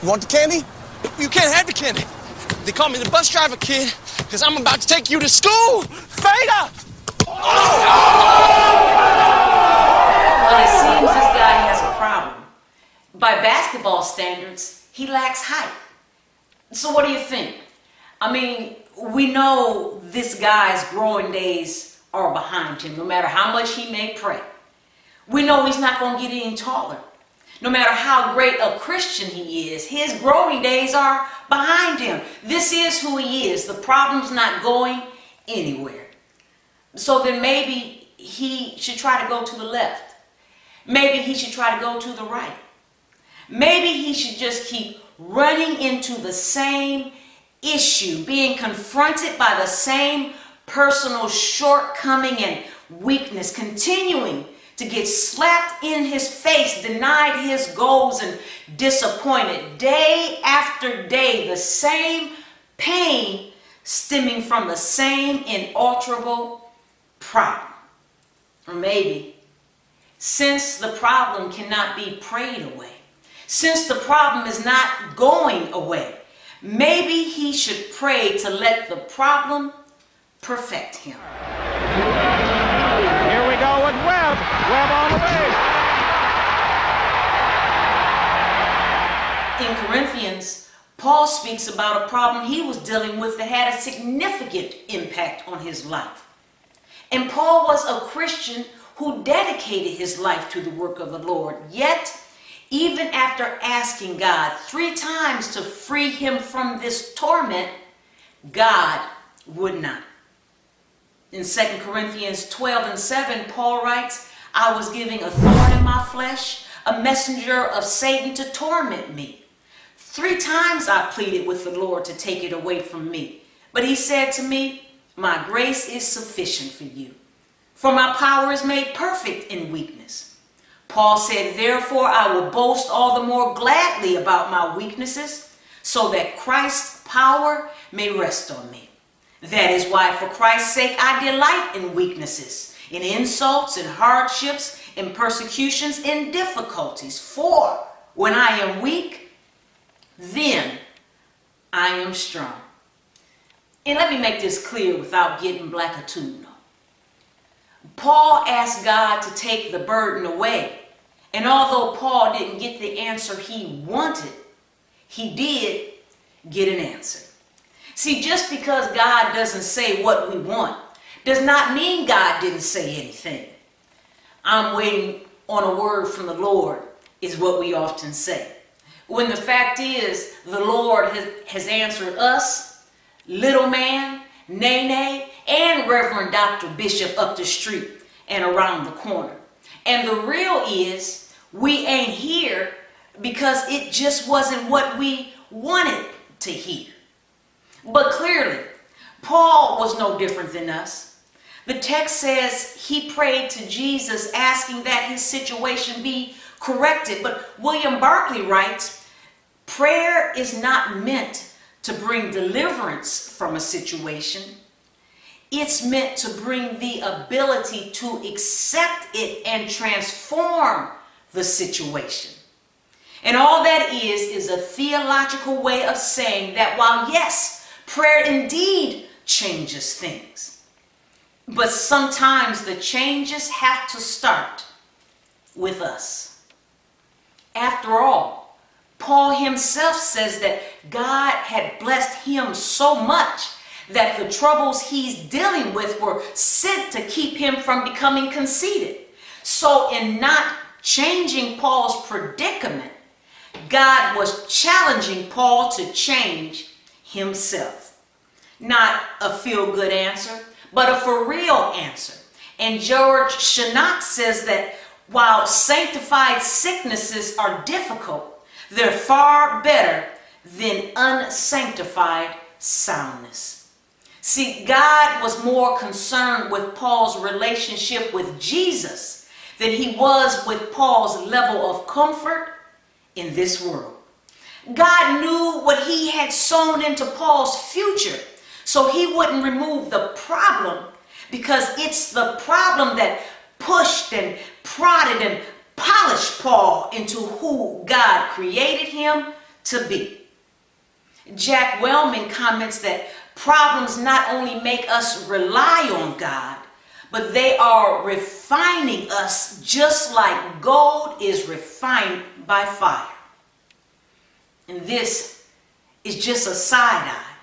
You want the candy? You can't have the candy. They call me the bus driver, kid, because I'm about to take you to school. Vader! Well, it seems this guy has a problem. By basketball standards, he lacks height. So what do you think? I mean, we know this guy's growing days are behind him, no matter how much he may pray. We know he's not going to get any taller. No matter how great a Christian he is, his growing days are behind him. This is who he is. The problem's not going anywhere. So then maybe he should try to go to the left. Maybe he should try to go to the right. Maybe he should just keep running into the same issue, being confronted by the same personal shortcoming and weakness, continuing to get slapped in his face, denied his goals, and disappointed day after day. The same pain stemming from the same inalterable problem. Or maybe, since the problem cannot be prayed away, since the problem is not going away, maybe he should pray to let the problem perfect him. Here we go with Webb. Webb on the base. In Corinthians, Paul speaks about a problem he was dealing with that had a significant impact on his life. And Paul was a Christian who dedicated his life to the work of the Lord. Yet, even after asking God 3 times to free him from this torment, God would not. In 2 Corinthians 12:7, Paul writes, I was giving a thorn in my flesh, a messenger of Satan to torment me. 3 times I pleaded with the Lord to take it away from me. But he said to me, my grace is sufficient for you, for my power is made perfect in weakness. Paul said, therefore I will boast all the more gladly about my weaknesses, so that Christ's power may rest on me. That is why, for Christ's sake, I delight in weaknesses, in insults, in hardships, in persecutions, in difficulties. For when I am weak, then I am strong. And let me make this clear without getting blackatudinal. Paul asked God to take the burden away. And although Paul didn't get the answer he wanted, he did get an answer. See, just because God doesn't say what we want does not mean God didn't say anything. I'm waiting on a word from the Lord is what we often say. When the fact is, the Lord has answered us, little man, Nene, and Reverend Dr. Bishop up the street and around the corner. And the real is, we ain't here because it just wasn't what we wanted to hear. But clearly, Paul was no different than us. The text says he prayed to Jesus asking that his situation be corrected. But William Barclay writes, prayer is not meant to bring deliverance from a situation. It's meant to bring the ability to accept it and transform the situation. And all that is a theological way of saying that while yes, prayer indeed changes things, but sometimes the changes have to start with us. After all, Paul himself says that God had blessed him so much that the troubles he's dealing with were sent to keep him from becoming conceited. So in not changing Paul's predicament, God was challenging Paul to change himself. Not a feel-good answer, but a for-real answer. And George Shannock says that while sanctified sicknesses are difficult, they're far better than unsanctified soundness. See, God was more concerned with Paul's relationship with Jesus than he was with Paul's level of comfort in this world. God knew what he had sown into Paul's future, so he wouldn't remove the problem, because it's the problem that pushed and prodded and polished Paul into who God created him to be. Jack Wellman comments that problems not only make us rely on God, but they are refining us just like gold is refined by fire. And this is just a side eye.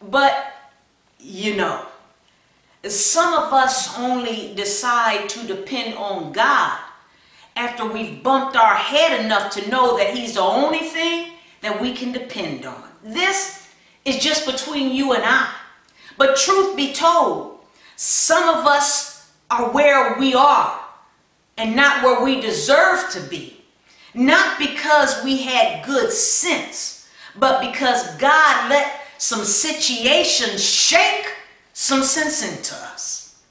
But, you know, some of us only decide to depend on God after we've bumped our head enough to know that He's the only thing that we can depend on. This is just between you and I. But truth be told, some of us are where we are and not where we deserve to be. Not because we had good sense, but because God let some situations shake some sense into us.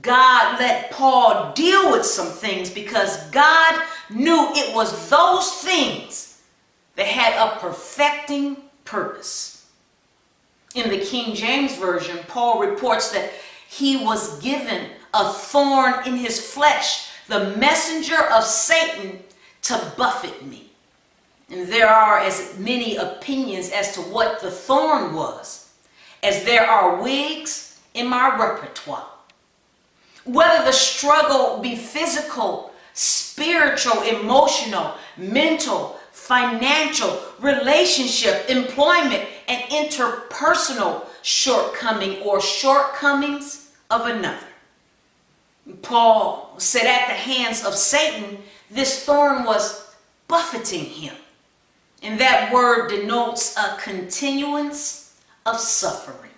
God let Paul deal with some things because God knew it was those things that had a perfecting purpose. In the King James Version, Paul reports that he was given a thorn in his flesh, the messenger of Satan to buffet me. And there are as many opinions as to what the thorn was as there are wigs in my repertoire. Whether the struggle be physical, spiritual, emotional, mental, financial, relationship, employment, and interpersonal shortcoming or shortcomings of another. Paul said at the hands of Satan, this thorn was buffeting him. And that word denotes a continuance of suffering.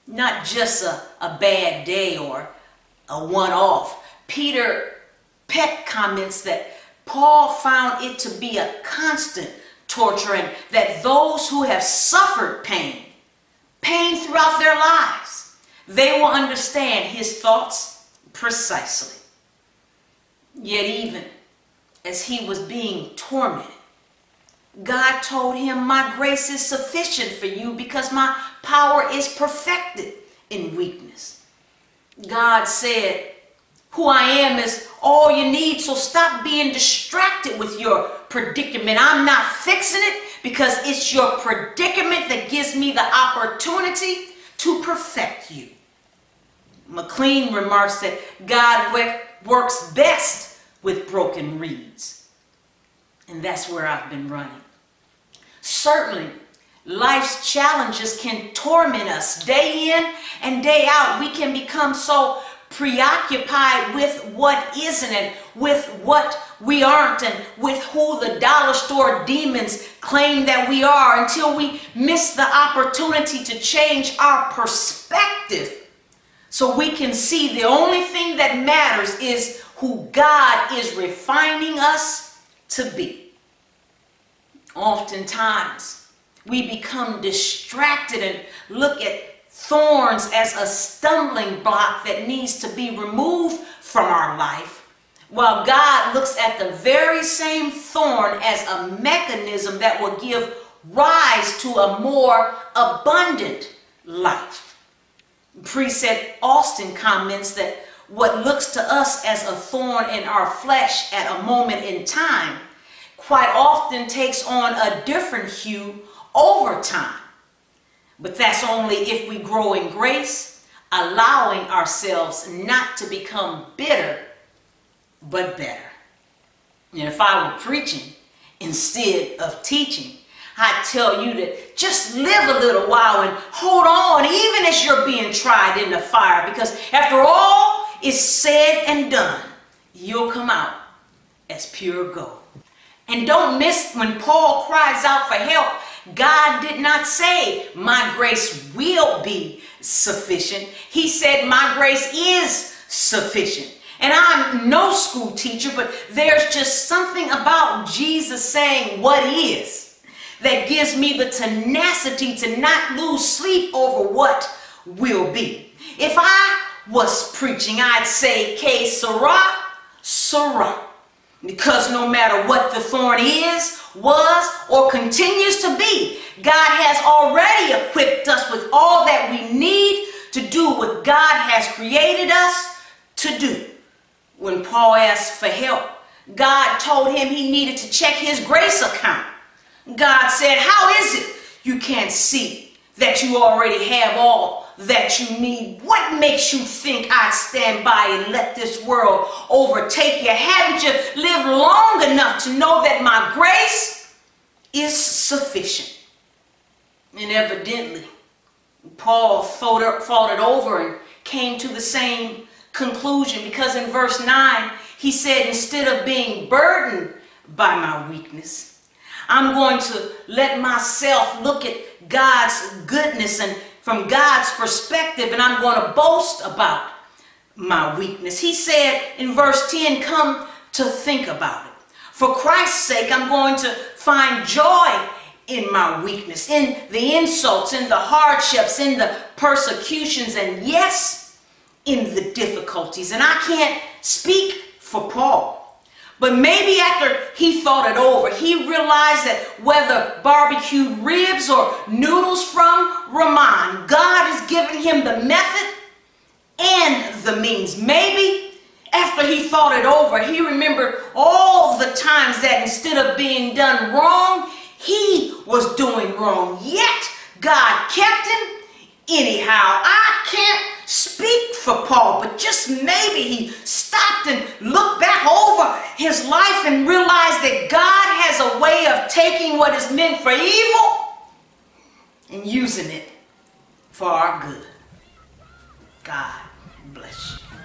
Not just a bad day or a one-off. Peter Peck comments that Paul found it to be a constant torture and that those who have suffered pain throughout their lives, they will understand his thoughts precisely. Yet even as he was being tormented, God told him, my grace is sufficient for you because my power is perfected in weakness. God said, who I am is all you need, so stop being distracted with your predicament. I'm not fixing it because it's your predicament that gives me the opportunity to perfect you. McLean remarks that God works best with broken reeds. And that's where I've been running. Certainly, life's challenges can torment us day in and day out. We can become so preoccupied with what isn't and with what we aren't and with who the dollar store demons claim that we are until we miss the opportunity to change our perspective so we can see the only thing that matters is who God is refining us to be. Oftentimes, we become distracted and look at thorns as a stumbling block that needs to be removed from our life, while God looks at the very same thorn as a mechanism that will give rise to a more abundant life. Preset Austin comments that what looks to us as a thorn in our flesh at a moment in time quite often takes on a different hue over time. But that's only if we grow in grace, allowing ourselves not to become bitter, but better. And if I were preaching instead of teaching, I'd tell you to just live a little while and hold on, even as you're being tried in the fire, because after all is said and done, you'll come out as pure gold. And don't miss when Paul cries out for help. God did not say, my grace will be sufficient. He said, my grace is sufficient. And I'm no school teacher, but there's just something about Jesus saying what is that gives me the tenacity to not lose sleep over what will be. If I was preaching, I'd say, que sera, sera. Because no matter what the thorn is, was, or continues to be, God has already equipped us with all that we need to do what God has created us to do. When Paul asked for help, God told him he needed to check his grace account God said, how is it you can't see that you already have all that you need? What makes you think I'd stand by and let this world overtake you? Haven't you lived long enough to know that my grace is sufficient? And evidently, Paul thought it over and came to the same conclusion, because in verse 9, he said, instead of being burdened by my weakness, I'm going to let myself look at God's goodness and from God's perspective, and I'm going to boast about my weakness. He said in verse 10, come to think about it. For Christ's sake, I'm going to find joy in my weakness, in the insults, in the hardships, in the persecutions, and yes, in the difficulties. And I can't speak for Paul, but maybe after he thought it over, he realized that whether barbecued ribs or noodles from ramen, God has given him the method and the means. Maybe after he thought it over, he remembered all the times that instead of being done wrong, he was doing wrong, yet God kept him anyhow. I can't speak for Paul, but just maybe he stopped and looked back over his life and realized that God has a way of taking what is meant for evil and using it for our good. God bless you.